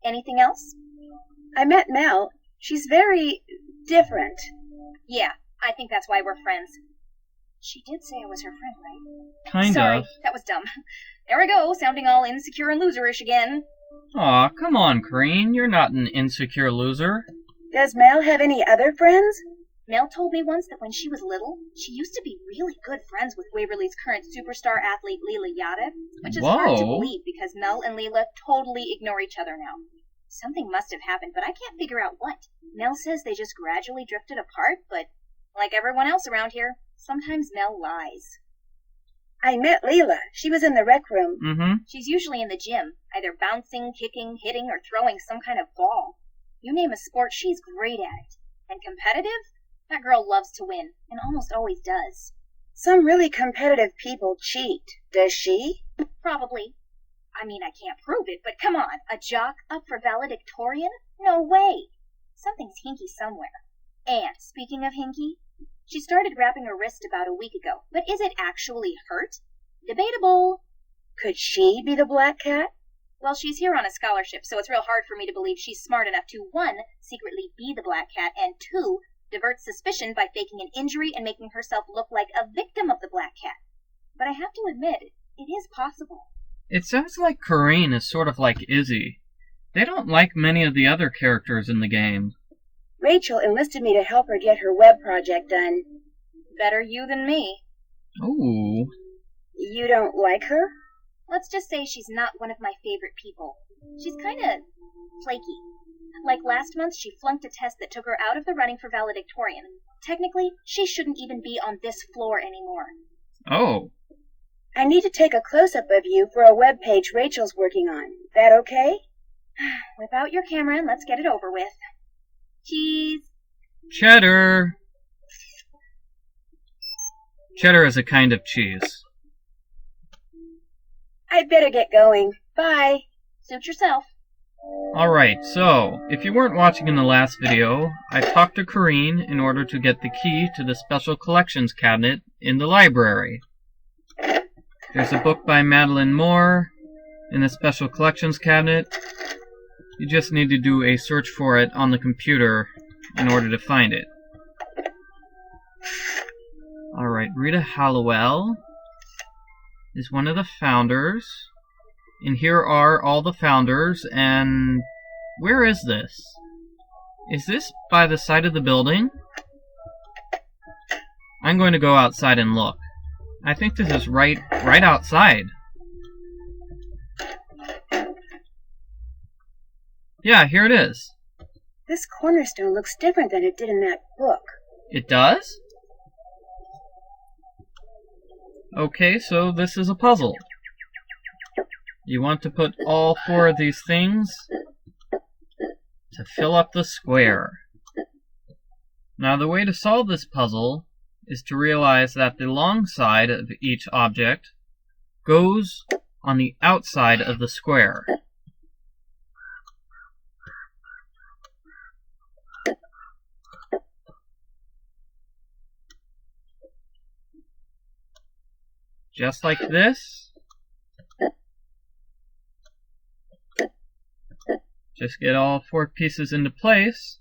Anything else? I met Mel. She's very different. Yeah, I think that's why we're friends. She did say I was her friend, right? Kind Sorry, of. that was dumb. There we go, sounding all insecure and loserish again. Aw, come on, Corine. You're not an insecure loser. Does Mel have any other friends? Mel told me once that when she was little, she used to be really good friends with Waverly's current superstar athlete Leela Yadav, which is hard to believe because Mel and Leela totally ignore each other now. Something must have happened, but I can't figure out what. Mel says they just gradually drifted apart, but like everyone else around here, sometimes Mel lies. I met Leela. She was in the rec room. Mm-hmm. She's usually in the gym, either bouncing, kicking, hitting, or throwing some kind of ball. You name a sport, she's great at it. And competitive? That girl loves to win, and almost always does. Some really competitive people cheat. Does she? Probably. I mean, I can't prove it, but come on, a jock up for valedictorian? No way! Something's hinky somewhere. And, speaking of hinky, she started wrapping her wrist about a week ago, but is it actually hurt? Debatable. Could she be the Black Cat? Well, she's here on a scholarship, so it's real hard for me to believe she's smart enough to, 1, secretly be the Black Cat, and 2, divert suspicion by faking an injury and making herself look like a victim of the Black Cat. But I have to admit, it is possible. It sounds like Corine is sort of like Izzy. They don't like many of the other characters in the game. Rachel enlisted me to help her get her web project done. Better you than me. Ooh. You don't like her? Let's just say she's not one of my favorite people. She's kinda flaky. Like last month, she flunked a test that took her out of the running for valedictorian. Technically, she shouldn't even be on this floor anymore. Oh. I need to take a close-up of you for a web page Rachel's working on. That okay? Whip out your camera and let's get it over with. Cheese. Cheddar. Cheddar is a kind of cheese. I'd better get going. Bye. Suit yourself. Alright, so, if you weren't watching in the last video, I talked to Corine in order to get the key to the Special Collections cabinet in the library. There's a book by Madeline Moore in the Special Collections cabinet. You just need to do a search for it on the computer in order to find it. Alright, Rita Hallowell is one of the founders. And here are all the founders, and where is this? Is this by the side of the building? I'm going to go outside and look. I think this is right outside. Yeah, here it is. This cornerstone looks different than it did in that book. It does? Okay, so this is a puzzle. You want to put all 4 of these things to fill up the square. Now the way to solve this puzzle is to realize that the long side of each object goes on the outside of the square. Just like this. Just get all 4 pieces into place.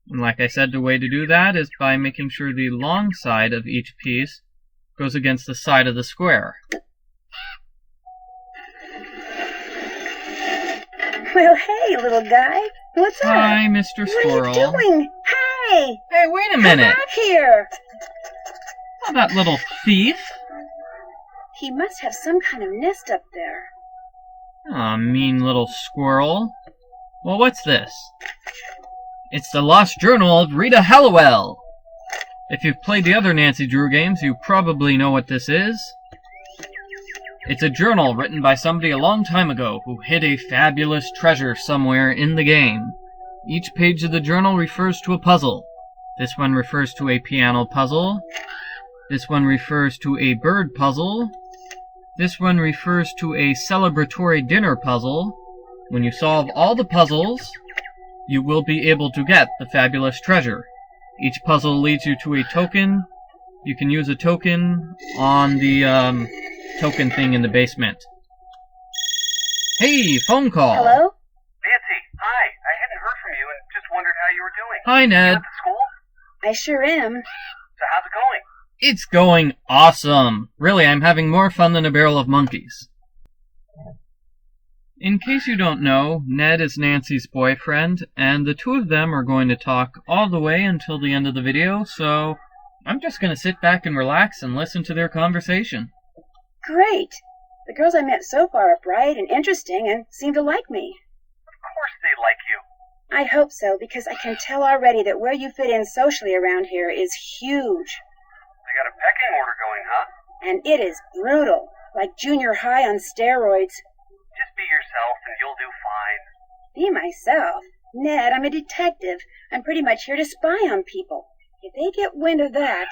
And like I said, the way to do that is by making sure the long side of each piece goes against the side of the square. Well, hey, little guy. What's up? Hi, Mr. Squirrel. What are you doing? Hey! Hey, wait a minute. Come back here! Oh, that little thief. He must have some kind of nest up there. Aw, mean little squirrel. Well, what's this? It's the Lost Journal of Rita Hallowell. If you've played the other Nancy Drew games, you probably know what this is. It's a journal written by somebody a long time ago who hid a fabulous treasure somewhere in the game. Each page of the journal refers to a puzzle. This one refers to a piano puzzle. This one refers to a bird puzzle. This one refers to a celebratory dinner puzzle. When you solve all the puzzles, you will be able to get the fabulous treasure. Each puzzle leads you to a token. You can use a token on the token thing in the basement. Hey, phone call. Hello? Hi, Ned. You at the school? I sure am. So how's it going? It's going awesome. Really, I'm having more fun than a barrel of monkeys. In case you don't know, Ned is Nancy's boyfriend, and the two of them are going to talk all the way until the end of the video, so I'm just going to sit back and relax and listen to their conversation. Great. The girls I met so far are bright and interesting and seem to like me. Of course they like you. I hope so, because I can tell already that where you fit in socially around here is huge. They got a pecking order going, huh? And it is brutal, like junior high on steroids. Just be yourself and you'll do fine. Be myself? Ned, I'm a detective. I'm pretty much here to spy on people. If they get wind of that...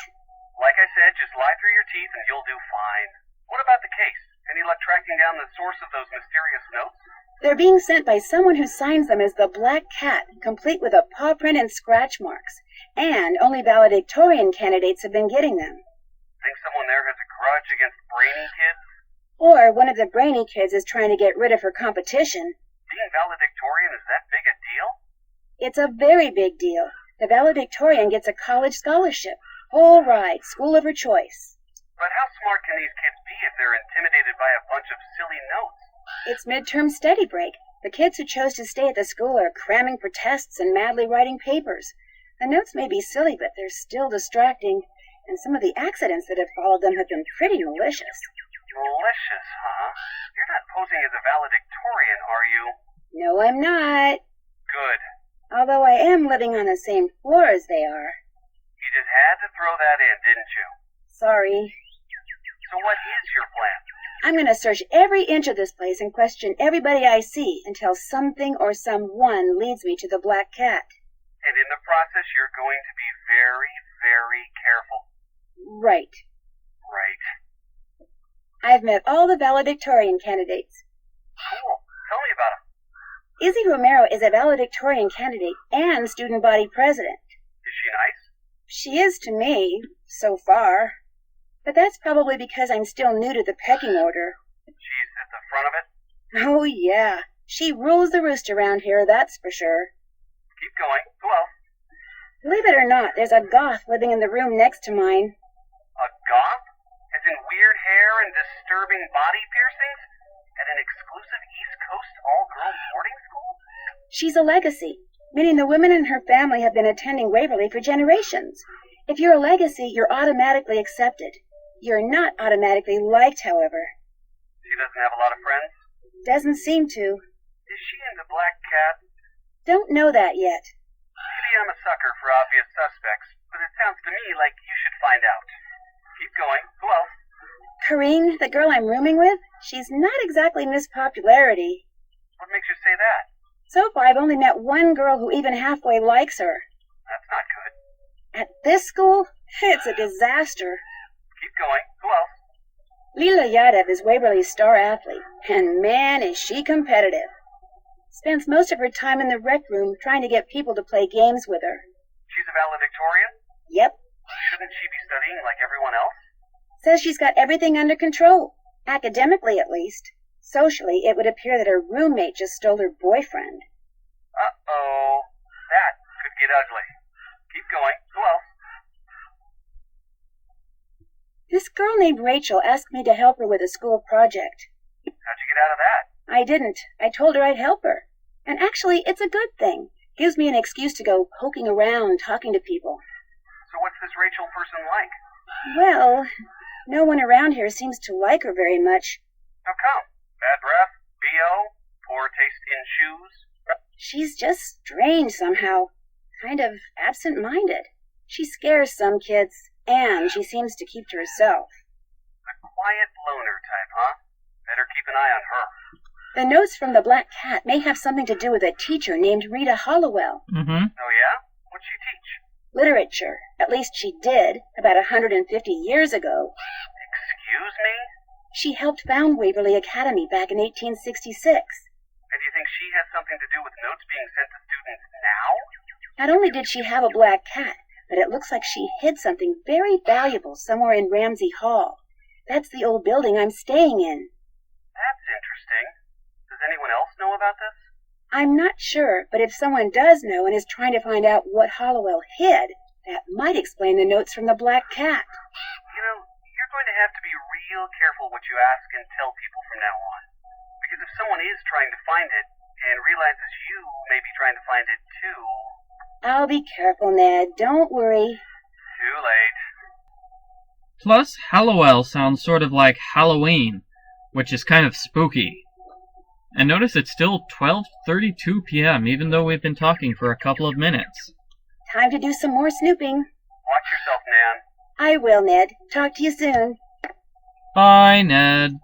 Like I said, just lie through your teeth and you'll do fine. What about the case? Any luck tracking down the source of those mysterious notes? They're being sent by someone who signs them as the Black Cat, complete with a paw print and scratch marks. And only valedictorian candidates have been getting them. Think someone there has a grudge against brainy kids? Or one of the brainy kids is trying to get rid of her competition. Being valedictorian is that big a deal? It's a very big deal. The valedictorian gets a college scholarship. Full ride, school of her choice. But how smart can these kids be if they're intimidated by a bunch of silly notes? It's midterm study break. The kids who chose to stay at the school are cramming for tests and madly writing papers. The notes may be silly, but they're still distracting. And some of the accidents that have followed them have been pretty malicious. Delicious, huh? You're not posing as a valedictorian, are you? No, I'm not. Good. Although I am living on the same floor as they are. You just had to throw that in, didn't you? Sorry. So what is your plan? I'm going to search every inch of this place and question everybody I see until something or someone leads me to the Black Cat. And in the process, you're going to be very, very careful. Right. Right. I've met all the valedictorian candidates. Cool. Tell me about them. Izzy Romero is a valedictorian candidate and student body president. Is she nice? She is to me, so far. But that's probably because I'm still new to the pecking order. She's at the front of it? Oh, yeah. She rules the roost around here, that's for sure. Keep going. Who else? Believe it or not, there's a goth living in the room next to mine. A goth? As in weird hair and disturbing body piercings? At an exclusive East Coast all-girls boarding school? She's a legacy, meaning the women in her family have been attending Waverly for generations. If you're a legacy, you're automatically accepted. You're not automatically liked, however. She doesn't have a lot of friends? Doesn't seem to. Is she into Black Cat? Don't know that yet. Maybe I'm a sucker for obvious suspects, but it sounds to me like you should find out. Keep going. Who else? Corine, the girl I'm rooming with, she's not exactly Miss Popularity. What makes you say that? So far, I've only met one girl who even halfway likes her. That's not good. At this school, it's a disaster. Keep going. Who else? Lila Yadev is Waverly's star athlete, and man, is she competitive. Spends most of her time in the rec room trying to get people to play games with her. She's a valedictorian? Yep. Shouldn't she be studying like everyone else? Says she's got everything under control, academically at least. Socially, it would appear that her roommate just stole her boyfriend. Uh-oh. That could get ugly. Keep going. Who else? This girl named Rachel asked me to help her with a school project. How'd you get out of that? I didn't. I told her I'd help her. And actually, it's a good thing. Gives me an excuse to go poking around, talking to people. So what's this Rachel person like? Well, no one around here seems to like her very much. How come? Bad breath? B.O.? Poor taste in shoes? She's just strange somehow. Kind of absent-minded. She scares some kids, and she seems to keep to herself. A quiet loner type, huh? Better keep an eye on her. The notes from the Black Cat may have something to do with a teacher named Rita Hallowell. Mm-hmm. Oh yeah? What'd she teach? Literature. At least she did, about 150 years ago. Excuse me? She helped found Waverly Academy back in 1866. And you think she has something to do with notes being sent to students now? Not only did she have a black cat, but it looks like she hid something very valuable somewhere in Ramsey Hall. That's the old building I'm staying in. That's interesting. Does anyone else know about this? I'm not sure, but if someone does know and is trying to find out what Hallowell hid, that might explain the notes from the black cat. You're going to have to be real careful what you ask and tell people from now on. Because if someone is trying to find it and realizes you may be trying to find it too... I'll be careful, Ned. Don't worry. Too late. Plus, Hallowell sounds sort of like Halloween, which is kind of spooky. And notice it's still 12:32 p.m., even though we've been talking for a couple of minutes. Time to do some more snooping. Watch yourself, Nan. I will, Ned. Talk to you soon. Bye, Ned.